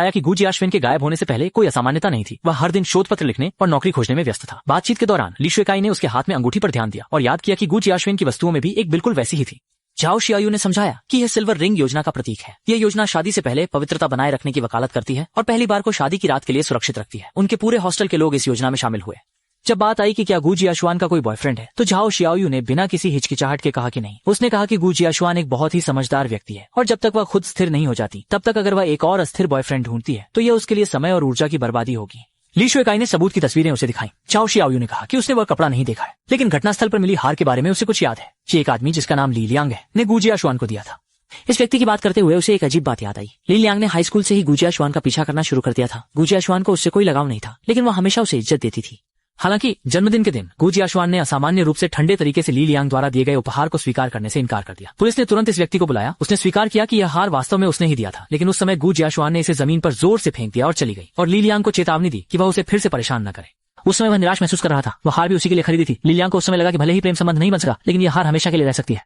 आया कि गु जियाशुएन के गायब होने से पहले कोई असामान्यता नहीं थी। वह हर दिन शोध पत्र लिखने और नौकरी खोजने में व्यस्त था। बातचीत के दौरान ली शुएकाई ने उसके हाथ में अंगूठी पर ध्यान दिया और याद किया कि गु जियाशुएन की वस्तुओं में भी एक बिल्कुल वैसी ही थी। झाओ शियायू ने समझाया कि यह सिल्वर रिंग योजना का प्रतीक है। यह योजना शादी से पहले पवित्रता बनाए रखने की वकालत करती है और पहली बार को शादी की रात के लिए सुरक्षित रखती है। उनके पूरे हॉस्टल के लोग इस योजना में शामिल हुए। जब बात आई कि क्या गु जियाशुआन का कोई बॉयफ्रेंड है, तो झाओ शियायू ने बिना किसी हिचकिचाहट के कहा कि नहीं। उसने कहा कि गु जियाशुआन एक बहुत ही समझदार व्यक्ति है और जब तक वह खुद स्थिर नहीं हो जाती तब तक अगर वह एक और अस्थिर बॉयफ्रेंड ढूंढती है तो यह उसके लिए समय और ऊर्जा की बर्बादी होगी। ली शुएकाई ने सबूत की तस्वीरें उसे दिखाई। झाओ शियायू ने कहा कि उसने वह कपड़ा नहीं देखा है, लेकिन घटनास्थल पर मिली हार के बारे में उसे कुछ याद है। ये एक आदमी जिसका नाम ली लियांग है ने गु जियाशुआन को दिया था। इस व्यक्ति की बात करते हुए उसे एक अजीब बात याद आई। ली लियांग ने हाई स्कूल से ही गु जियाशुआन का पीछा करना शुरू कर दिया था। गु जियाशुआन को उससे कोई लगाव नहीं था, लेकिन वह हमेशा उसे इज्जत देती थी। हालांकि जन्मदिन के दिन गु जियाशुआन ने असामान्य रूप से ठंडे तरीके से ली लियांग द्वारा दिए गए उपहार को स्वीकार करने से इनकार कर दिया। पुलिस ने तुरंत इस व्यक्ति को बुलाया। उसने स्वीकार किया कि यह हार वास्तव में उसने ही दिया था, लेकिन उस समय गु जियाशुआन ने इसे जमीन पर जोर से फेंक दिया और चली गई और ली लियांग को चेतावनी दी कि वह उसे फिर से परेशान न करे। उस समय वह निराश महसूस कर रहा था। वह हार भी उसी के लिए खरीदी थी। ली लियांग को उस समय लगा कि भले ही प्रेम संबंध नहीं बन सका, लेकिन यह हार हमेशा के लिए रह सकती है।